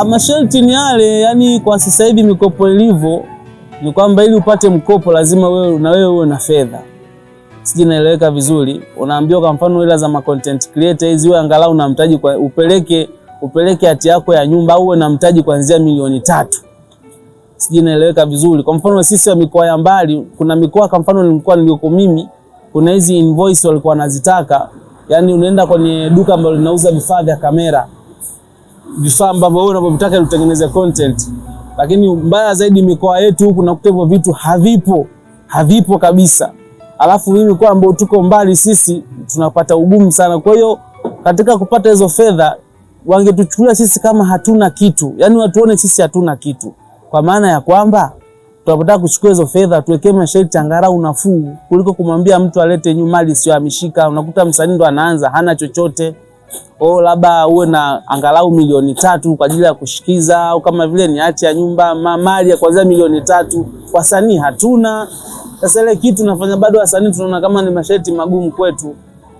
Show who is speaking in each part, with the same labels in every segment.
Speaker 1: Masharti ni yale, yani kwa sasa hivi mikopo ilivyo ni kwamba ili upate mkopo lazima wewe uwe na fedha. Sije naeleweka vizuri. Unaambiwa kwa mfano hela za content creator hizi wewe angalau una mtaji kwa upeleke hati yako ya nyumba au uwe na mtaji kuanzia milioni 3. Sije naeleweka vizuri. Kwa mfano sisi wa mikoa ya mbali, kuna mikoa kwa mfano niliko mimi, kuna hizi invoice walikuwa wanazitaka. Yani unaenda kwenye duka ambalo linauza vifaa vya kamera, vifaa ambavyo wewe unapotaka utengeneze content. Lakini mbaya zaidi mikoa yetu huku nakuta hivyo vitu havipo kabisa. Alafu mimi kwa ambao tuko mbali sisi tunapata ugumu sana. Kwa hiyo katika kupata hizo fedha wangetuchukulia sisi kama hatuna kitu. Yani watuone sisi hatuna kitu. Kwa maana ya kwamba tunapotaka kuchukua hizo fedha tuwekee masharti angalau nafuu kuliko kumwambia mtu alete mali sio ameshika. Unakuta msanii ndo anaanza hana chochote. Labda uwe na angalau milioni 3 kwa ajili ya kushikiza, au kama vile ni hati ya nyumba mali ya kuanzia milioni 3. Wasanii hatuna. Sasa ile kitu nafanya bado wasanii tunaona kama ni masharti magumu kwetu.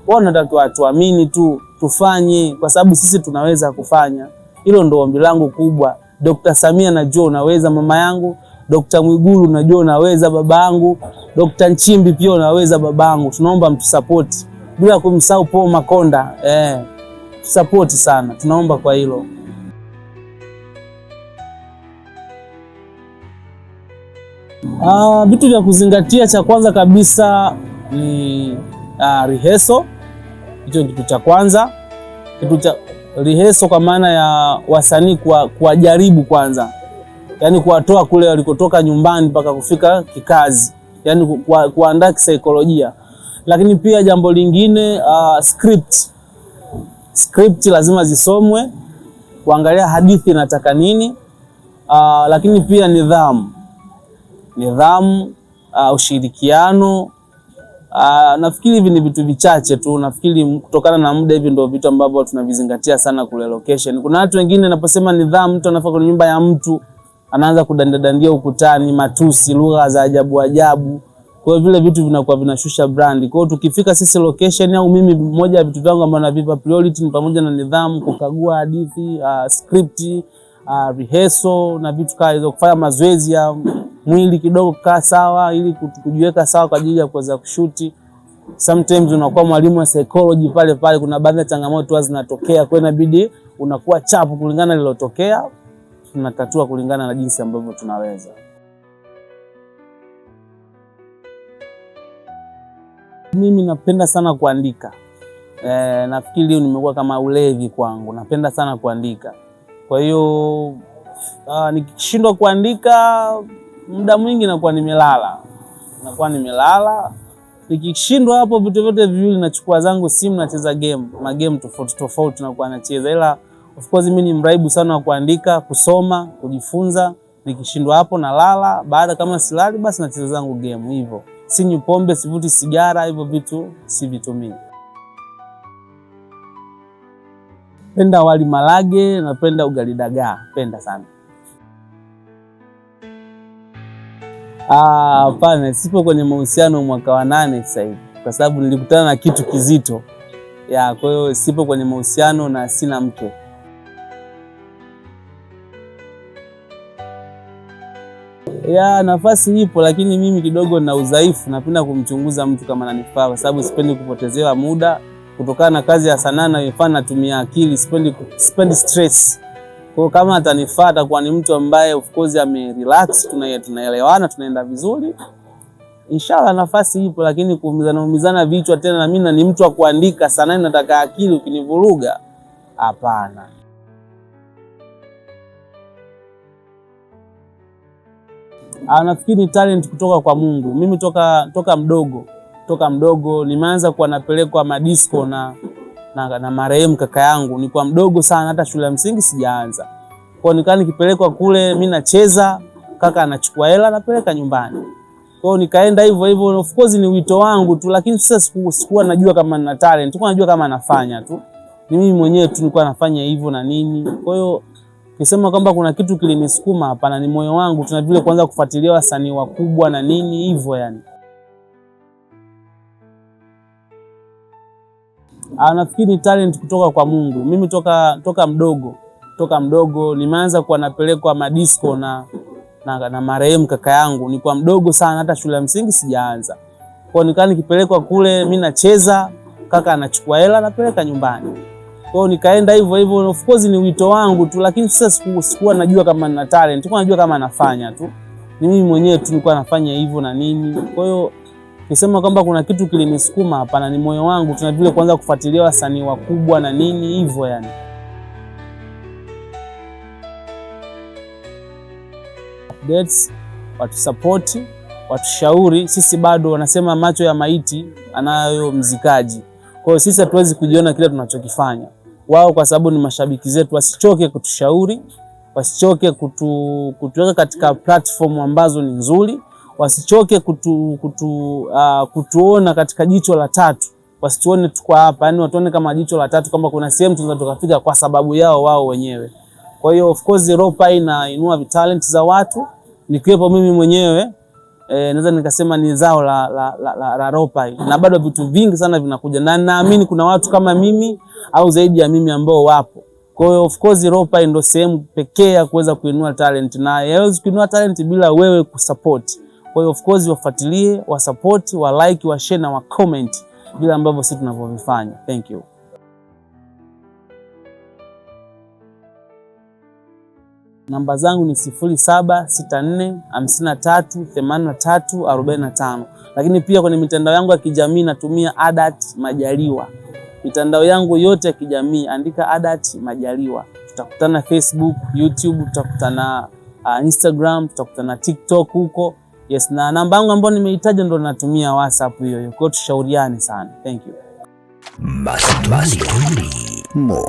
Speaker 1: Wao wanatakiwa tuamini tu tufanye, kwa sababu sisi tunaweza kufanya. Hilo ndio ombi langu kubwa. Dr. Samia najua unaweza mama yangu, Dr. Mwigulu najua unaweza baba yangu, Dr. Nchimbi pia unaweza baba yangu. Tunaomba mtusupport bila kumsahau Paul Makonda. Support sana. Tunaomba kwa hilo. Vitu vya kuzingatia, cha kwanza kabisa ni rehearsal. Hicho kitu cha kwanza. Kitu cha rehearsal kwa maana ya wasanii kuwajaribu kwanza. Yaani kuwatoa kule walikotoka nyumbani mpaka kufika kikazi. Yaani kuandaa kisaikolojia. Lakini pia jambo lingine script lazima zisomwe, kuangalia hadithi inataka nini. Lakini pia nidhamu, ushirikiano. Nafikiri hivi ni vitu vichache tu. Nafikiri kutokana na muda hivi ndio vitu ambavyo tunavizingatia sana kule location. Kuna watu wengine naposema nidhamu, mtu anafika kwenye nyumba ya mtu anaanza kudandadandia ukutani, matusi, lugha za ajabu. Kwa hiyo vile vitu vinakuwa vinashusha brand. Kwa hiyo tukifika sisi location au mimi, mmoja ya vitu vyangu ambavyo navipa priority ni pamoja na nidhamu, kukagua hadithi, script, rehearsal na vitu kama hizo, kufanya mazoezi ya mwili kidogo kukaa sawa ili kujiweka sawa kwa ajili ya kuweza kushuti. Sometimes unakuwa mwalimu wa psychology pale, kuna baadhi ya changamoto zinatokea, kwa inabidi unakuwa chapu kulingana na lilotokea, tunatatua kulingana na jinsi ambavyo tunaweza. Mimi napenda sana kuandika. Nafikiri hiyo nimekuwa kama ulevi kwangu. Napenda sana kuandika. Kwa hiyo nikishindwa kuandika muda mwingi nakuwa nimelala. Nikishindwa hapo vitu vyote viwili nachukua zangu simu nacheza game tofauti nakuwa nacheza. Ila of course mimi ni mraibu sana wa kuandika, kusoma, kujifunza. Nikishindwa hapo nalala, baada kama silali basi nacheza zangu game hivyo. Sinywi pombe, sivuti sigara, hivyo vitu sivitumii. Napenda wali malage, napenda ugali dagaa, napenda sana. Hapana, sipo kwenye mahusiano mwaka wa 8 sasa hivi, kwa sababu nilikutana na kitu kizito. Kwa hiyo sipo kwenye mahusiano na sina mke. Nafasi ipo, lakini mimi kidogo na udhaifu, napenda kumchunguza mtu kama ananifaa, kwa sababu sipendi kupotezewa muda kutokana na kazi ya sanaa na ifanye natumia akili, sipendi stress. Kwa kama atanifaa atakuwa ni mtu ambaye of course amerelax, tunaelewana, tunaenda vizuri. Inshallah nafasi ipo, lakini kuumizana vichwa tena na mimi ni mtu wa kuandika, sanaa inataka akili, ukinivuruga hapana. Nafikiri ni talent kutoka kwa Mungu. Mimi toka mdogo nimeanza kuwa napelekwa madisco na marehemu kaka yangu. Nilikuwa mdogo sana, hata shule ya msingi sijaanza. Kwa hiyo nikipelekwa kule mimi nacheza, kaka anachukua hela napeleka nyumbani. Kwa hiyo nikaenda hivyo. Of course ni wito wangu tu, lakini sasa sikuwa najua kama nina talent. Nilikuwa najua kama nafanya tu. Ni mimi mwenyewe tu nilikuwa nafanya hivyo na nini. Kwa hiyo kisema kwamba kuna kitu kilinisukuma, hapana, ni moyo wangu. Tuna vile kuanza kufuatilia wasanii wakubwa na nini hivyo yani. Nafikiri ni talent kutoka kwa Mungu. Mimi toka toka mdogo. Nimeanza kuwa napelekwa madisco na marehemu kaka yangu, nilikuwa mdogo sana, hata shule ya msingi sijaanza. Kwa nikaa nikipelekwa kule mimi nacheza, kaka anachukua hela anapeleka nyumbani. Kwa nikaenda hivyo hivyo, of course ni wito wangu tu, lakini sasa sikuwa najua kama nina talent, nilikuwa najua kama nafanya tu. Ni mimi mwenyewe tu nilikuwa nafanya hivyo na nini. Kwa hiyo nikisema kwamba kuna kitu kilinisukuma, hapana, ni moyo wangu tuna vile kuanza kufuatilia wasanii wakubwa na nini hivyo yani. Updates, watu support, watu shauri. Sisi bado wanasema macho ya maiti anayo mzikaji. Kwa hiyo sisi hatuwezi kujiona kile tunachokifanya. Wao kwa sababu ni mashabiki zetu, wasichoke kutushauri, wasichoke kutuweka katika platform ambazo ni nzuri, wasichoke kutuona katika jicho la tatu. Wasituone tuko hapa, yani watuone kama jicho la tatu, kama kuna sehemu tunaweza tukafika kwa sababu yao wao wenyewe. Kwa hiyo of course Ropai inainua talent za watu, nikiwepo mimi mwenyewe naweza nikasema ni zao la Ropai, na bado vitu vingi sana vinakuja, na naamini kuna watu kama mimi au zaidi ya mimi ambao wapo. Kwa hiyo of course Ropai ndio sehemu pekee ya kuweza kuinua talent, na haiwezi kuinua talent bila wewe kusupport. Kwa hiyo of course wafuatilie, wasupport, wa like, wa share na wa comment vile ambavyo sisi tunavyofanya. Thank you. Namba zangu ni 0764538345, lakini pia kwenye mitandao yangu ya kijamii natumia Adat Majaliwa. Mitandao yangu yote ya kijamii andika Adat Majaliwa. Tutakutana Facebook, YouTube, tutakutana Instagram, tutakutana TikTok huko. Yes, na namba yangu ambayo nimeitaja ndo natumia WhatsApp hiyo. Kwa hiyo tushauriane sana. Thank you. Mastori Mo.